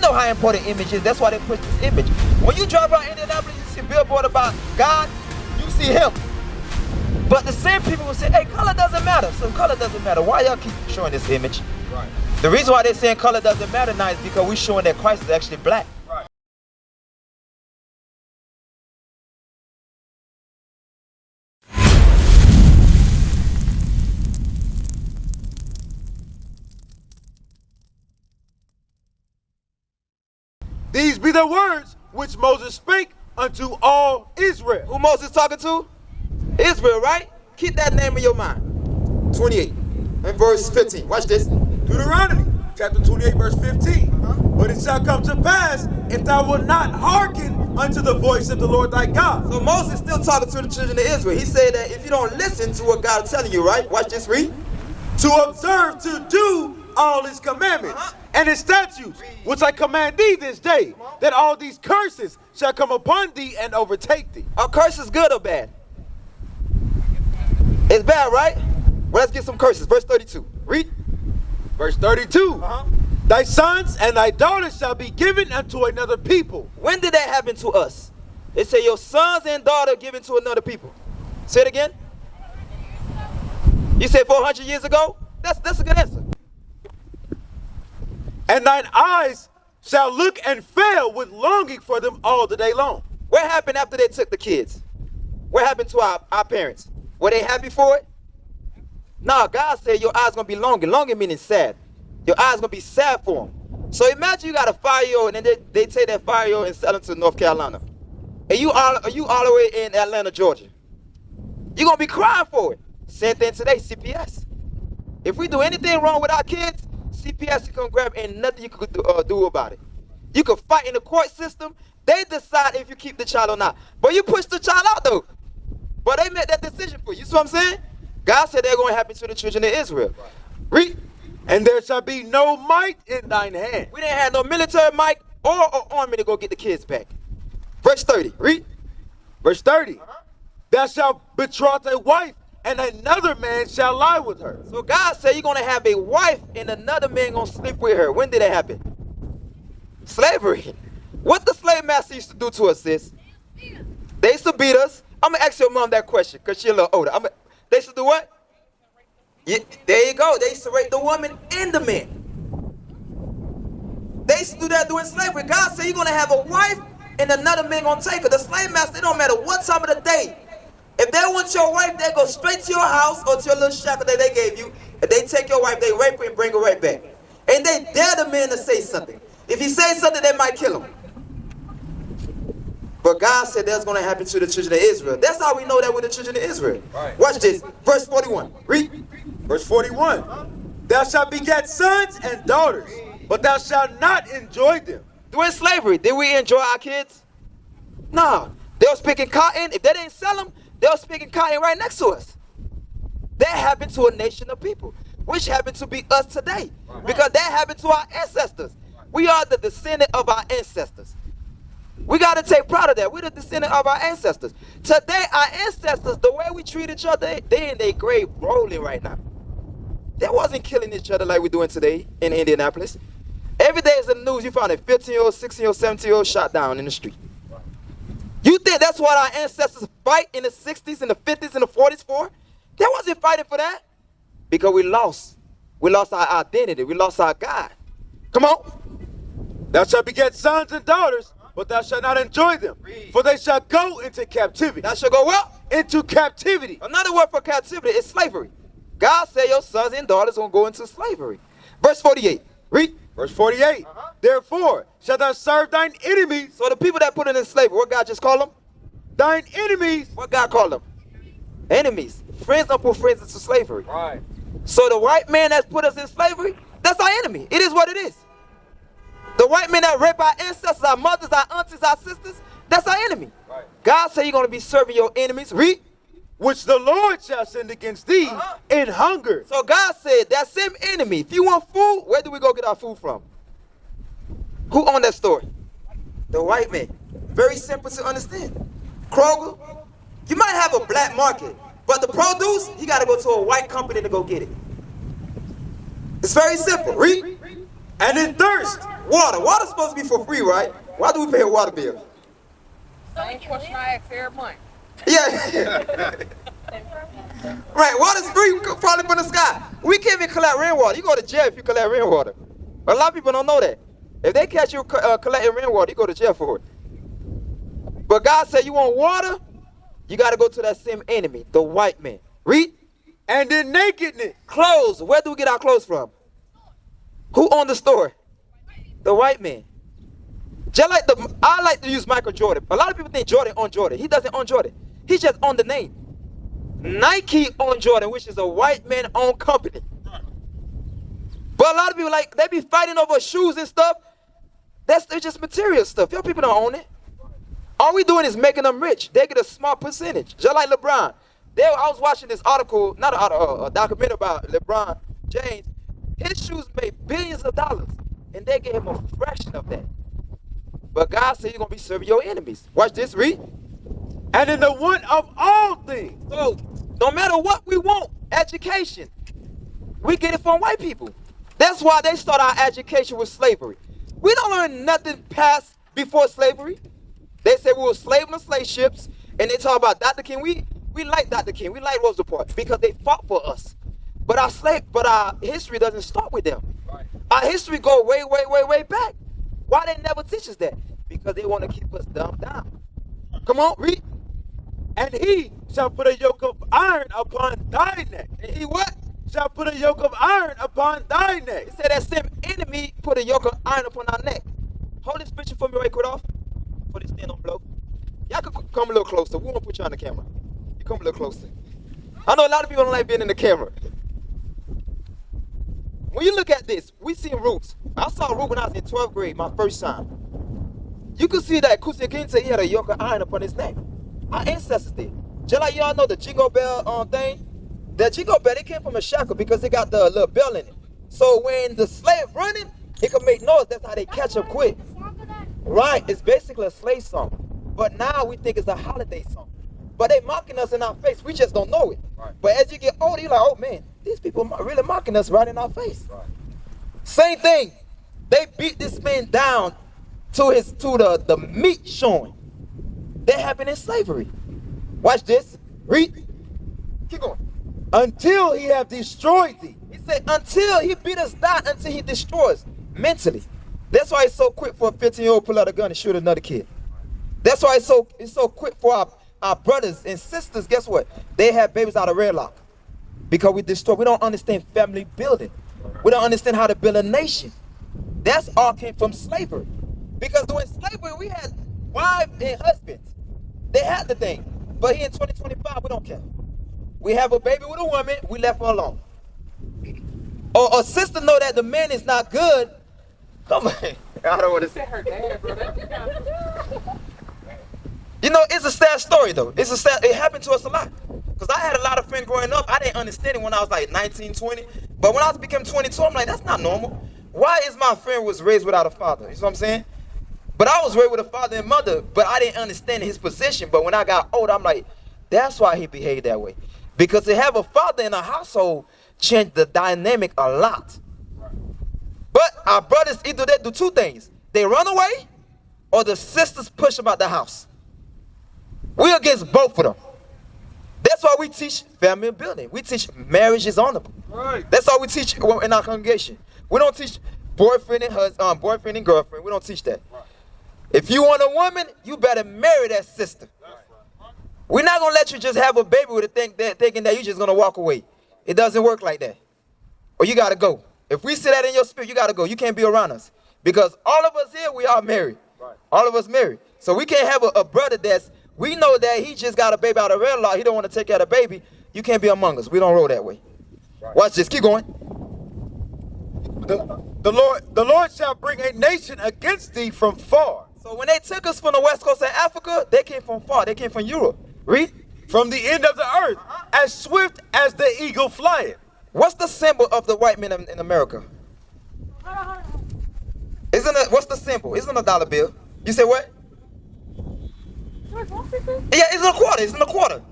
know how important image is. That's why they push this image. When you drive around Indianapolis, you see a billboard about God, you see him. But the same people will say, hey, color doesn't matter. So color doesn't matter. Why y'all keep showing this image? Right. The reason why they're saying color doesn't matter now is because we're showing that Christ is actually black. Right. These be the words which Moses spake unto all Israel. Who Moses talking to? Israel, right? Keep that name in your mind. 28 and verse 15. Watch this. Deuteronomy chapter 28 verse 15. But it shall come to pass, if thou wilt not hearken unto the voice of the Lord thy God. So Moses still talking to the children of Israel. He said that if you don't listen to what God is telling you, right? Watch this, read. To observe to do all his commandments and his statutes, which I command thee this day, that all these curses shall come upon thee and overtake thee. Are curses good or bad? It's bad, right? Well, let's get some curses. Verse 32. Read. Verse 32. Thy sons and thy daughters shall be given unto another people. When did that happen to us? It said your sons and daughters given to another people. Say it again. You said 400 years ago? That's a good answer. And thine eyes shall look and fail with longing for them all the day long. What happened after they took the kids? What happened to our parents? Were they happy for it? No, God said your eyes going to be longing. Longing meaning sad. Your eyes going to be sad for them. So imagine you got a 5-year-old and then they take that 5-year-old and sell them to North Carolina. And you all the way in Atlanta, Georgia. You're going to be crying for it. Same thing today, CPS. If we do anything wrong with our kids, CPS can come grab and nothing you can do about it. You can fight in the court system. They decide if you keep the child or not. But you push the child out though. But they made that decision for you. You see what I'm saying? God said they're going to happen to the children of Israel. Read. And there shall be no might in thine hand. We didn't have no military might or army to go get the kids back. Verse 30. Read. Verse 30. Thou shalt betroth a wife, and another man shall lie with her. So God said you're going to have a wife and another man going to sleep with her. When did that happen? Slavery. What the slave master used to do to us, sis? They used to beat us. I'm going to ask your mom that question because she's a little older. They used to do what? Yeah, there you go. They used to rape the woman and the man. They used to do that during slavery. God said you're going to have a wife and another man going to take her. The slave master, it don't matter what time of the day. If they want your wife, they go straight to your house or to your little shackle that they gave you. If they take your wife, they rape her and bring her right back. And they dare the man to say something. If he says something, they might kill him. But God said that's going to happen to the children of Israel. That's how we know that with the children of Israel. Right. Watch this. Verse 41. Read. Verse 41. Thou shalt beget sons and daughters, but thou shalt not enjoy them. During slavery, did we enjoy our kids? No. They were picking cotton. If they didn't sell them, they were picking cotton right next to us. That happened to a nation of people, which happened to be us today. Because that happened to our ancestors. We are the descendant of our ancestors. We got to take pride of that. We're the descendant of our ancestors. Today, our ancestors, the way we treat each other, they in their grave rolling right now. They wasn't killing each other like we're doing today in Indianapolis. Every day is in the news, you found a 15-year-old, 16-year-old, 17-year-old shot down in the street. You think that's what our ancestors fight in the 60s, and the 50s, and the 40s for? They wasn't fighting for that. Because we lost. We lost our identity. We lost our God. Come on. Thou shalt beget sons and daughters, but thou shalt not enjoy them. For they shall go into captivity. Thou shalt go what? Into captivity. Another word for captivity is slavery. God said your sons and daughters going to go into slavery. Verse 48. Read. Verse 48. Therefore shalt thou serve thine enemies. So the people that put it in slavery, what God just called them? Thine enemies. What God called them? Enemies. Friends don't put friends into slavery. Right. So the white man that's put us in slavery, that's our enemy. It is what it is. The white men that rape our ancestors, our mothers, our aunties, our sisters, that's our enemy. Right. God said you're going to be serving your enemies. Read. Which the Lord shall send against thee in hunger. So God said that same enemy, if you want food, where do we go get our food from? Who owned that store? The white man. Very simple to understand. Kroger, you might have a black market, but the produce, you got to go to a white company to go get it. It's very simple. Read. And in thirst. Water. Water's supposed to be for free, right? Why do we pay a water bill? Same question I ask every month. Yeah. Right, water's free, falling from the sky. We can't even collect rainwater. You go to jail if you collect rainwater. But a lot of people don't know that. If they catch you collecting rainwater, you go to jail for it. But God said you want water, you got to go to that same enemy, the white man. Read. And in nakedness. Clothes. Where do we get our clothes from? Who owned the store? The white man. Just like I like to use Michael Jordan. A lot of people think Jordan owned Jordan. He doesn't own Jordan. He just owned the name. Nike owned Jordan, which is a white man-owned company. But a lot of people, like, they be fighting over shoes and stuff. It's just material stuff. Your people don't own it. All we doing is making them rich. They get a small percentage. Just like LeBron. I was watching this article, not a documentary about LeBron James. His shoes made billions of dollars, and they gave him a fraction of that. But God said you're going to be serving your enemies. Watch this, read. And in the want of all things. So, no matter what we want, education, we get it from white people. That's why they start our education with slavery. We don't learn nothing past before slavery. They say we were slaves on slave ships, and they talk about Dr. King. We like Dr. King. We like Rosa Parks because they fought for us. But our history doesn't start with them. Right. Our history go way, way, way, way back. Why they never teach us that? Because they want to keep us dumbed down. Come on, read. And he shall put a yoke of iron upon thy neck. And he what? Shall put a yoke of iron upon thy neck. He said that same enemy put a yoke of iron upon our neck. Hold this picture for me right quick off. For this thing don't blow. Y'all can come a little closer. We won't put you on the camera. You come a little closer. I know a lot of people don't like being in the camera. When you look at this, we see roots. I saw a root when I was in 12th grade, my first time. You can see that Kusi Kinte, he had a yoke of iron upon his neck. Our ancestors did. Just like y'all know the jingle bell thing. The jingle bell, it came from a shackle because it got the little bell in it. So when the slave running, it could make noise. That's how they catch up quick. Right, it's basically a slave song. But now we think it's a holiday song. But they mocking us in our face. We just don't know it. Right. But as you get older, you're like, oh man, these people are really mocking us right in our face. Right. Same thing. They beat this man down to the meat showing. That happened in slavery. Watch this. Read. Keep going. Until he have destroyed thee. He said, until he beat us down, until he destroys mentally. That's why it's so quick for a 15-year-old pull out a gun and shoot another kid. That's why it's so quick for our brothers and sisters. Guess what? They have babies out of wedlock because we don't understand family building. We don't understand how to build a nation. That's all came from slavery. Because during slavery, we had wives and husbands. They had the thing. But here in 2025, we don't care. We have a baby with a woman, we left her alone. Or a sister know that the man is not good. Come on. I don't want to say her dad, bro. You know, it's a sad story though. It happened to us a lot. Because I had a lot of friends growing up. I didn't understand it when I was like 19, 20. But when I became 22, I'm like, that's not normal. Why is my friend was raised without a father? You know what I'm saying? But I was raised with a father and mother, but I didn't understand his position. But when I got older, I'm like, that's why he behaved that way. Because to have a father in a household changed the dynamic a lot. But our brothers either they do two things. They run away or the sisters push them out the house. We're against both of them. That's why we teach family building. We teach marriage is honorable. Right. That's all we teach in our congregation. We don't teach boyfriend and girlfriend. We don't teach that. Right. If you want a woman, you better marry that sister. Right. We're not going to let you just have a baby with thinking that you're just going to walk away. It doesn't work like that. Or you got to go. If we see that in your spirit, you got to go. You can't be around us. Because all of us here, we are married. Right. All of us married. So we can't have a brother we know that he just got a baby out of wedlock. He don't want to take care of the baby. You can't be among us. We don't roll that way. Right. Watch this. Keep going. The Lord shall bring a nation against thee from far. So when they took us from the west coast of Africa, they came from far. They came from Europe. Read. From the end of the earth, as swift as the eagle flyeth. What's the symbol of the white man in America? What's the symbol? Isn't a dollar bill? You say what? Yeah, it's in a quarter. It's in a quarter.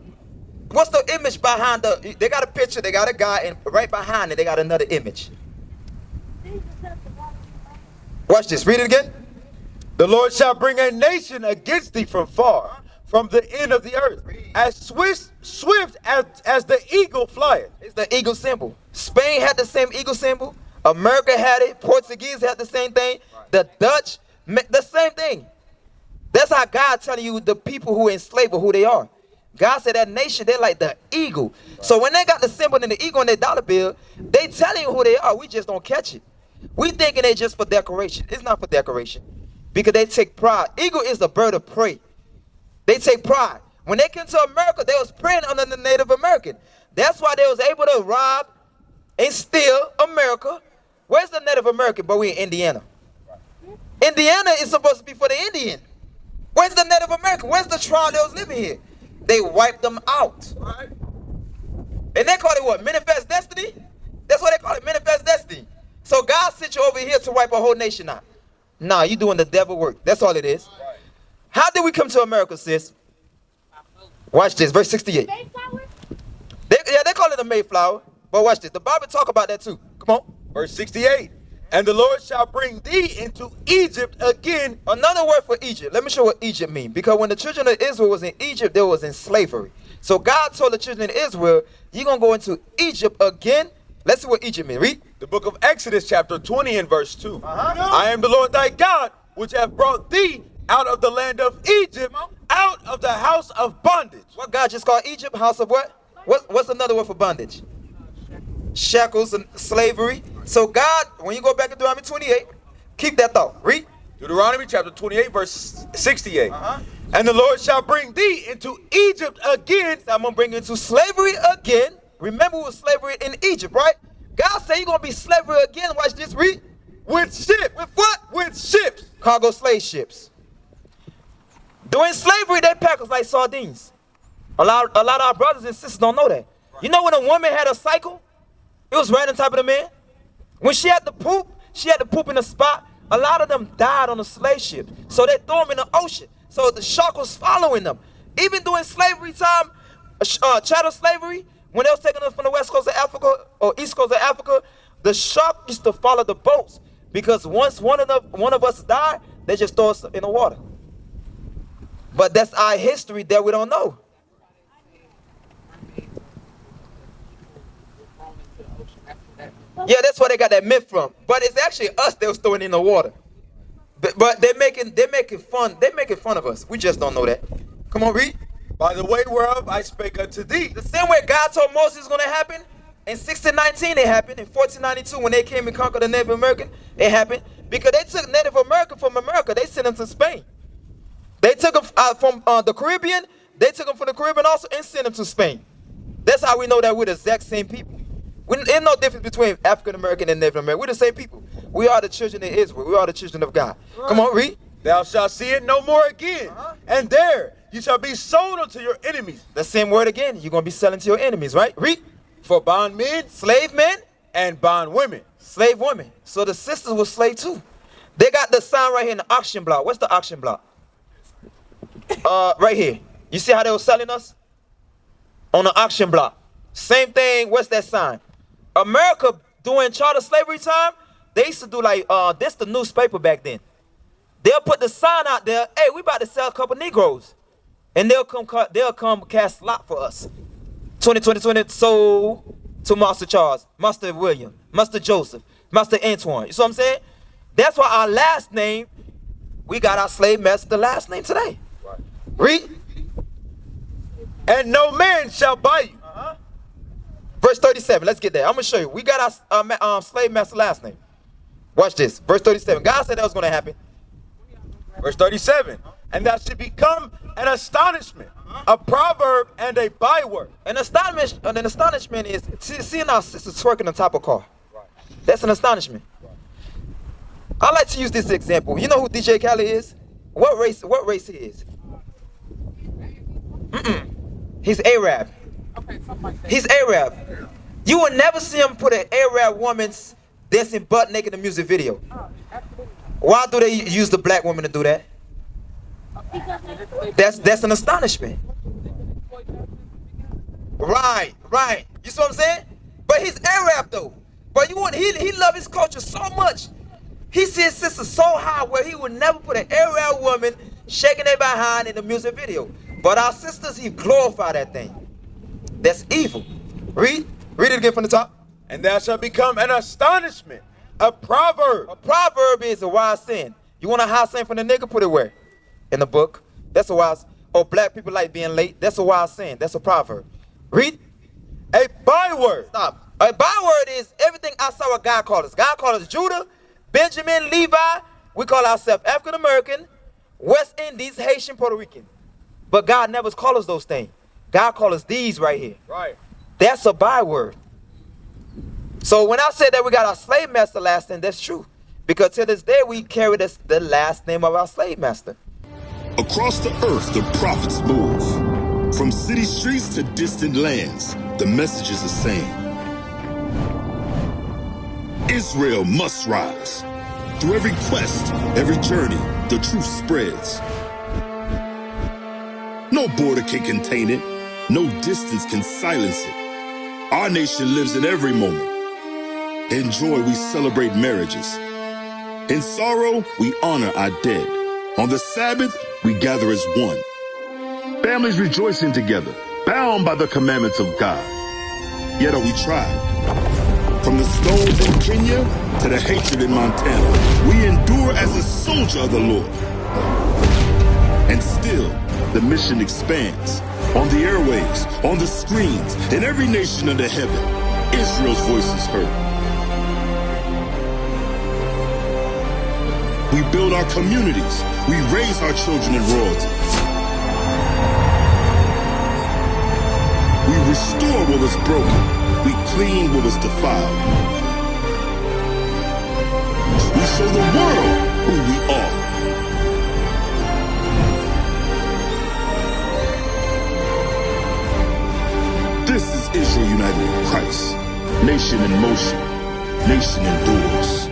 What's the image behind they got a picture, they got a guy, and right behind it, they got another image. Watch this. Read it again. The Lord shall bring a nation against thee from far, from the end of the earth, as swift as the eagle flieth. It's the eagle symbol. Spain had the same eagle symbol. America had it. Portuguese had the same thing. The Dutch, the same thing. That's how God telling you the people who enslaved who they are. God said that nation, they're like the eagle. So when they got the symbol and the eagle on their dollar bill, they telling you who they are. We just don't catch it. We thinking they just for decoration. It's not for decoration. Because they take pride. Eagle is the bird of prey. They take pride. When they came to America, they was preying on the Native American. That's why they was able to rob and steal America. Where's the Native American? But we in Indiana. Indiana is supposed to be for the Indian. Where's the Native American? Where's the tribe that was living here? They wiped them out. Right. And they call it what? Manifest destiny? That's what they call it, manifest destiny. So God sent you over here to wipe a whole nation out. Nah, you doing the devil work. That's all it is. Right. How did we come to America, sis? Watch this, verse 68. Mayflower? They call it a Mayflower. But watch this. The Bible talk about that too. Come on. Verse 68. And the Lord shall bring thee into Egypt again. Another word for Egypt. Let me show what Egypt means. Because when the children of Israel was in Egypt, they was in slavery. So God told the children of Israel, you're going to go into Egypt again. Let's see what Egypt means. Read. The book of Exodus chapter 20 and verse 2. I am the Lord thy God, which have brought thee out of the land of Egypt, out of the house of bondage. What God just called Egypt? House of what? What's another word for bondage? Shackles and slavery. So God, when you go back to Deuteronomy 28, keep that thought. Read. Deuteronomy chapter 28 verse 68. And the Lord shall bring thee into Egypt again. So I'm going to bring you into slavery again. Remember it was slavery in Egypt, right? God said you're going to be slavery again. Watch this. Read. With ships. With what? With ships. Cargo slave ships. During slavery, they pack us like sardines. A lot of our brothers and sisters don't know that. You know when a woman had a cycle? It was random type of the man. When she had to poop in a spot. A lot of them died on the slave ship. So they threw them in the ocean. So the shark was following them. Even during slavery time, chattel slavery, when they was taking us from the west coast of Africa or east coast of Africa, the shark used to follow the boats. Because once one of us died, they just throw us in the water. But that's our history that we don't know. Yeah, that's where they got that myth from. But it's actually us that was throwing in the water. But they're making fun of us. We just don't know that. Come on, read. By the way whereof I spake unto thee. The same way God told Moses it's going to happen. In 1619 it happened. In 1492 when they came and conquered the Native American, it happened. Because they took Native American from America. They sent them to Spain. They took them from the Caribbean. They took them from the Caribbean also and sent them to Spain. That's how we know that we're the exact same people. There's no difference between African American and Native American. We're the same people. We are the children of Israel. We are the children of God. Right. Come on, read. Thou shalt see it no more again. And there you shall be sold unto your enemies. The same word again. You're going to be selling to your enemies, right? Read. For bondmen, slave men, and bondwomen. Slave women. So the sisters were slave too. They got the sign right here in the auction block. What's the auction block? Right here. You see how they were selling us? On the auction block. Same thing. What's that sign? America, during charter slavery time, they used to do like, this the newspaper back then. They'll put the sign out there, hey, we about to sell a couple Negroes. And they'll come cast lot for us. 20, sold to Master Charles, Master William, Master Joseph, Master Antoine. You see what I'm saying? That's why our last name, we got our slave master the last name today. Right. Read. And no man shall buy you. Verse 37, let's get there. I'm going to show you. We got our slave master last name. Watch this. Verse 37. God said that was going to happen. Verse 37. And that should become an astonishment, a proverb, and a byword. An astonishment is seeing our sisters twerking on top of a car. That's an astonishment. I like to use this example. You know who DJ Khaled is? What race he is? He's Arab. Okay, something like that. He's Arab. You will never see him put an Arab woman's dancing butt naked in a music video. Oh, absolutely. Why do they use the black woman to do that? That's an astonishment. Right. You see what I'm saying? But he's Arab though. But he love his culture so much. He sees his sister so high where he would never put an Ariel woman shaking their behind in the music video. But our sisters, he glorified that thing. That's evil. Read it again from the top. And thou shalt become an astonishment, a proverb. A proverb is a wise saying. You want a high saying from the nigga? Put it where? In the book. That's a wise. Oh, black people like being late. That's a wise saying. That's a proverb. Read. A byword. Stop. A byword is everything outside what God called us. God called us Judah, Benjamin, Levi. We call ourselves African American, West Indies, Haitian, Puerto Rican. But God never called us those things. God called us these right here. Right. That's a byword. So when I said that we got our slave master last name, that's true. Because to this day, we carry the last name of our slave master. Across the earth, the prophets move. From city streets to distant lands, the message is the same. Israel must rise. Through every quest, every journey, the truth spreads. No border can contain it. No distance can silence it. Our nation lives in every moment. In joy, we celebrate marriages. In sorrow, we honor our dead. On the Sabbath, we gather as one. Families rejoicing together, bound by the commandments of God. Yet are we tried. From the stones in Kenya to the hatred in Montana, we endure as a soldier of the Lord. And still, the mission expands. On the airwaves, on the screens, in every nation under heaven, Israel's voice is heard. We build our communities. We raise our children in royalty. We restore what was broken. We clean what was defiled. We show the world who we are. This is Israel united in Christ. Nation in motion. Nation endures.